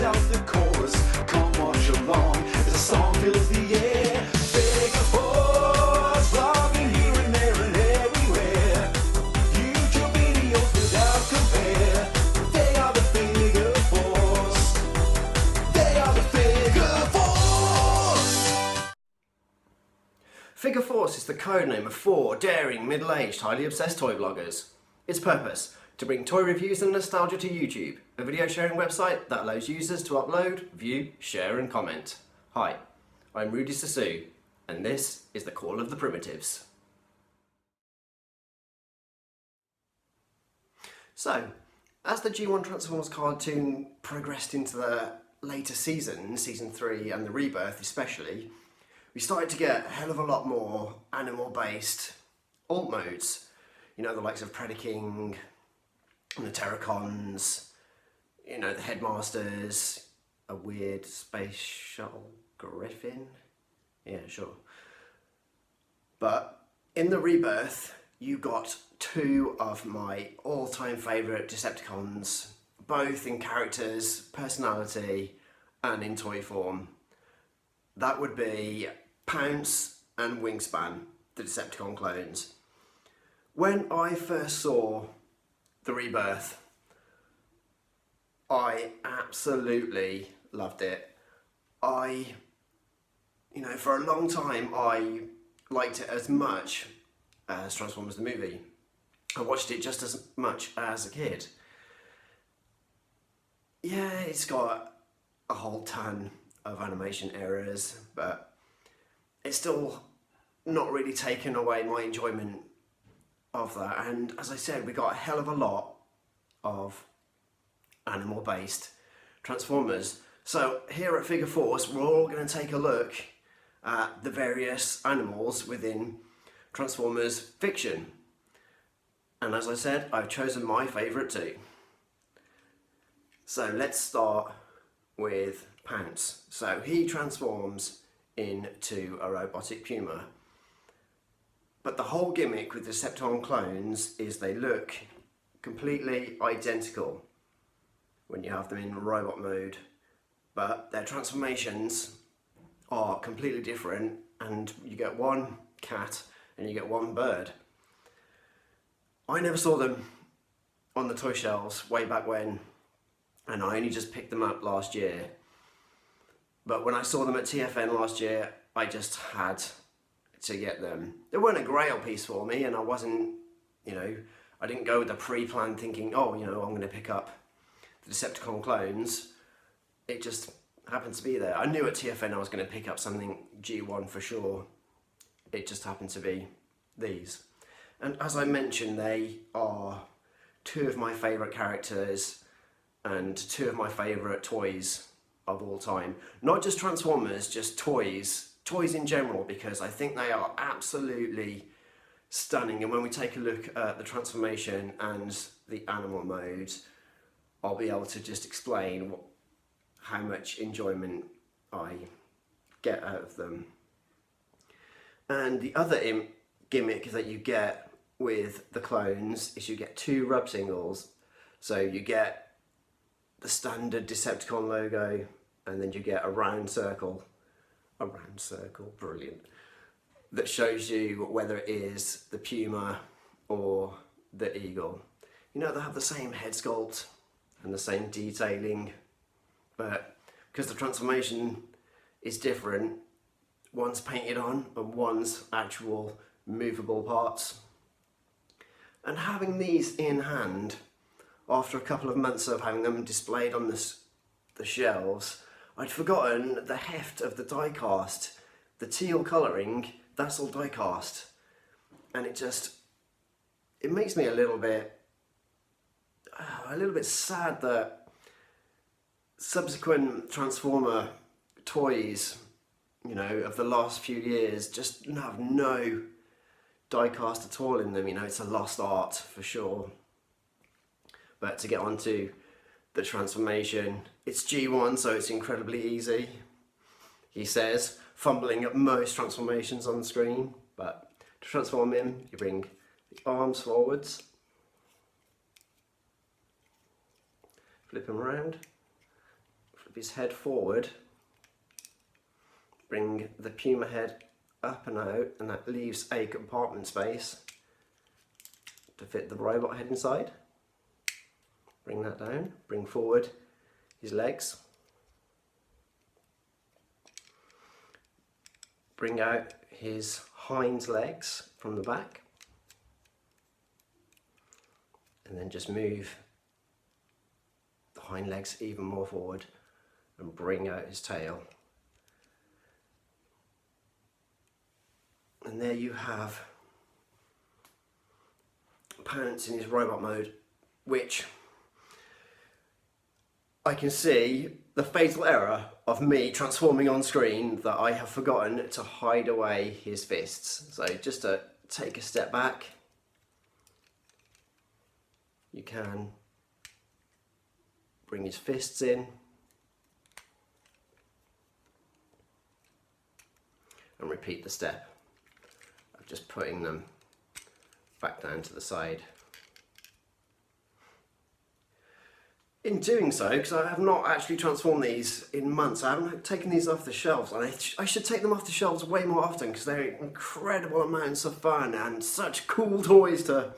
out the chorus. Come watch along as the song fills the air. Figure Force, vlogging here and there and everywhere. YouTube videos without compare. They are the Figure Force. They are the Figure Force. Figure Force is the codename of 4 daring, middle-aged, highly obsessed toy bloggers. Its purpose: to bring toy reviews and nostalgia to YouTube, a video sharing website that allows users to upload, view, share and comment. Hi, I'm Rudy Zissou, and this is the Call of the Primitives. So, as the G1 Transformers cartoon progressed into the later seasons, Season 3 and the Rebirth especially, we started to get a hell of a lot more animal-based alt modes. You know, the likes of Predaking, and the Terracons, you know, the Headmasters, a weird space shuttle griffin. Yeah, sure. But in the Rebirth, you got 2 of my all-time favourite Decepticons, both in characters, personality, and in toy form. That would be Pounce and Wingspan, the Decepticon clones. When I first saw the Rebirth, I absolutely loved it. You know, for a long time I liked it as much as Transformers the movie. I watched it just as much as a kid. Yeah, it's got a whole ton of animation errors, but it's still not really taken away my enjoyment of that. And as I said, we got a hell of a lot of animal-based Transformers. So here at Figure Force, we're all going to take a look at the various animals within Transformers fiction. And as I said, I've chosen my favourite 2. So let's start with Pounce. So he transforms into a robotic puma. But the whole gimmick with the Decepticon clones is they look completely identical when you have them in robot mode, but their transformations are completely different, and you get one cat and you get one bird. I never saw them on the toy shelves way back when, and I only just picked them up last year. But when I saw them at TFN last year, I just had to get them. They weren't a grail piece for me, and I wasn't, you know, I didn't go with a pre-plan thinking, oh, you know, I'm going to pick up the Decepticon clones. It just happened to be there. I knew at TFN I was going to pick up something G1 for sure. It just happened to be these. And as I mentioned, they are 2 of my favourite characters and 2 of my favourite toys of all time. Not just Transformers, just toys in general, because I think they are absolutely stunning. And when we take a look at the transformation and the animal mode, I'll be able to just explain how much enjoyment I get out of them. And the other gimmick that you get with the clones is you get 2 rub singles. So you get the standard Decepticon logo, and then you get a round circle, brilliant, that shows you whether it is the puma or the eagle. You know, they have the same head sculpt and the same detailing, but because the transformation is different, one's painted on and one's actual movable parts. And having these in hand, after a couple of months of having them displayed on the shelves, I'd forgotten the heft of the die cast. The teal colouring, that's all die cast. And it makes me a little bit sad that subsequent Transformer toys, you know, of the last few years just have no die cast at all in them. You know, it's a lost art for sure. But to get onto the transformation, it's G1, so it's incredibly easy, he says, fumbling at most transformations on the screen. But to transform him, you bring the arms forwards, flip him around, flip his head forward, bring the Puma head up and out, and that leaves a compartment space to fit the robot head inside. Bring that down, bring forward his legs, bring out his hind legs from the back, and then just move the hind legs even more forward and bring out his tail. And there you have Pounce in his robot mode, which I can see the fatal error of me transforming on screen that I have forgotten to hide away his fists. So just to take a step back, you can bring his fists in and repeat the step of just putting them back down to the side. In doing so, because I have not actually transformed these in months, I haven't taken these off the shelves, and I should take them off the shelves way more often because they're incredible amounts of fun and such cool toys to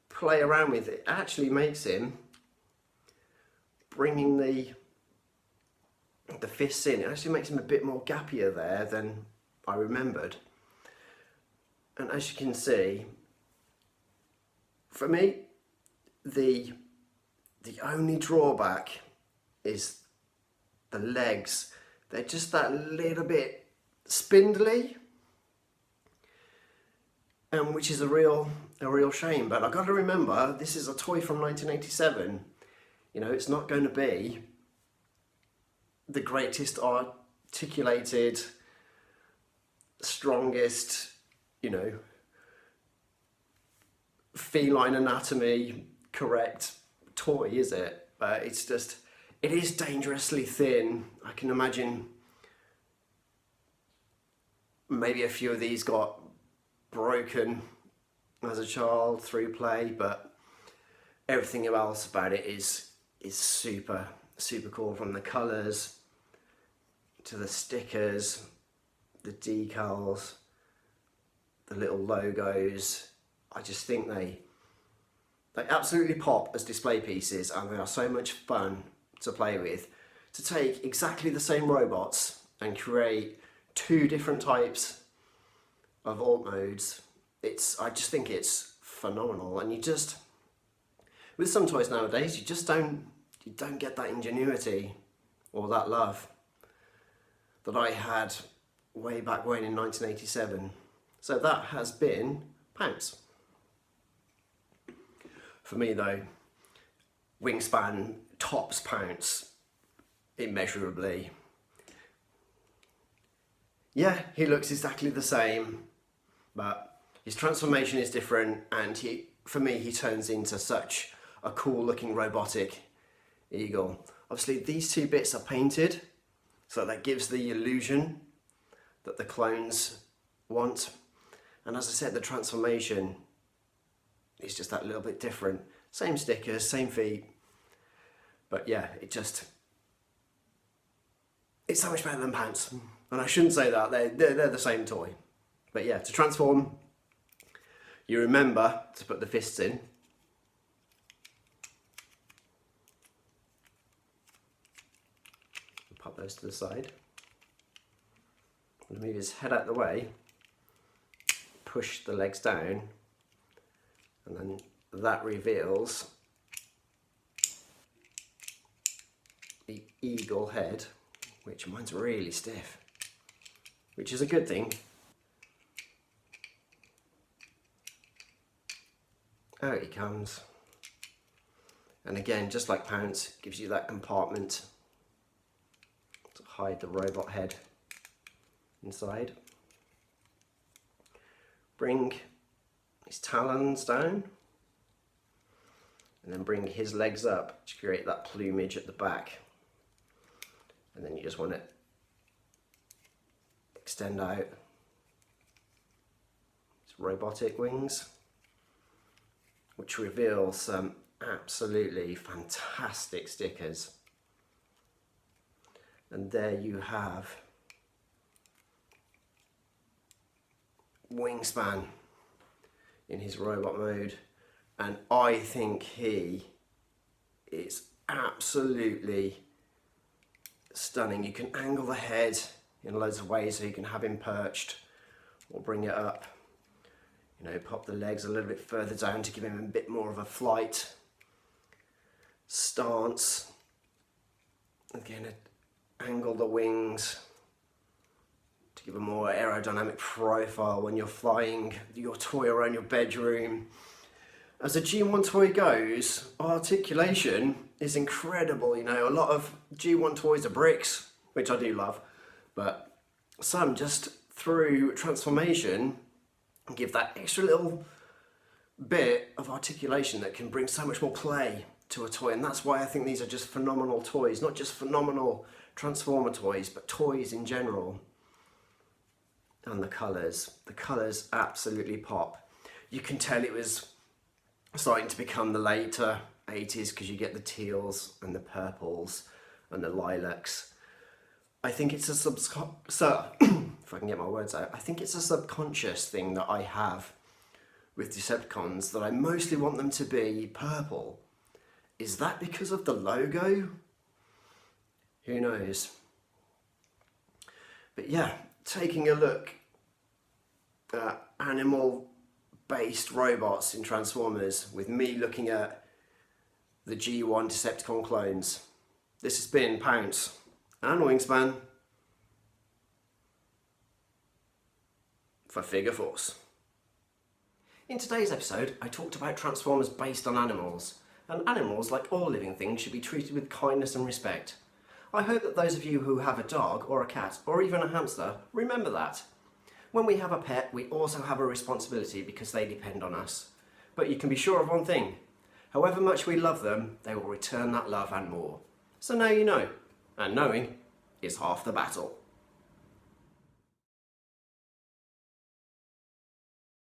play around with. It actually makes him, bringing the fists in, it actually makes him a bit more gappier there than I remembered. And as you can see, for me, the only drawback is the legs. They're just that little bit spindly, which is a real shame. But I've got to remember, this is a toy from 1987. You know, it's not going to be the greatest articulated, strongest, you know, feline anatomy correct toy, is it? But it's just, it is dangerously thin. I can imagine maybe a few of these got broken as a child through play, but everything else about it is super cool, from the colours to the stickers, the decals, the little logos. I just think they absolutely pop as display pieces, and they are so much fun to play with. To take exactly the same robots and create two different types of alt modes, I just think it's phenomenal. And you just, with some toys nowadays, you just don't get that ingenuity or that love that I had way back when in 1987. So that has been Pounce. For me though, Wingspan tops Pounce immeasurably. Yeah, he looks exactly the same, but his transformation is different, and for me, he turns into such a cool looking robotic eagle. Obviously these two bits are painted, so that gives the illusion that the clones want. And as I said, the transformation is just that little bit different. Same stickers, same feet. But yeah, it's so much better than Pounce. And I shouldn't say that, they're the same toy. But yeah, to transform, you remember to put the fists in. Pop those to the side. Move his head out the way, push the legs down, and then that reveals the eagle head, which mine's really stiff, which is a good thing. Out he comes. And again, just like Pounce, gives you that compartment to hide the robot head inside. Bring his talons down, and then bring his legs up to create that plumage at the back. And then you just want to extend out his robotic wings, which reveal some absolutely fantastic stickers. And there you have Wingspan in his robot mode, and I think he is absolutely stunning. You can angle the head in loads of ways, so you can have him perched or bring it up, you know, pop the legs a little bit further down to give him a bit more of a flight stance. Again, angle the wings to give a more aerodynamic profile when you're flying your toy around your bedroom. As a G1 toy goes, articulation is incredible. You know, a lot of G1 toys are bricks, which I do love, but some just through transformation give that extra little bit of articulation that can bring so much more play to a toy. And that's why I think these are just phenomenal toys, not just phenomenal Transformer toys, but toys in general. And the colours absolutely pop. You can tell it was starting to become the later 80s because you get the teals and the purples and the lilacs. I think it's a if I can get my words out, I think it's a subconscious thing that I have with Decepticons, that I mostly want them to be purple. Is that because of the logo? Who knows? But yeah, taking a look at animal-based robots in Transformers with me looking at the G1 Decepticon clones. This has been Pounce and Wingspan for Figure Force. In today's episode, I talked about Transformers based on animals, and animals, like all living things, should be treated with kindness and respect. I hope that those of you who have a dog or a cat or even a hamster remember that. When we have a pet, we also have a responsibility because they depend on us. But you can be sure of one thing: however much we love them, they will return that love and more. So now you know, and knowing is half the battle.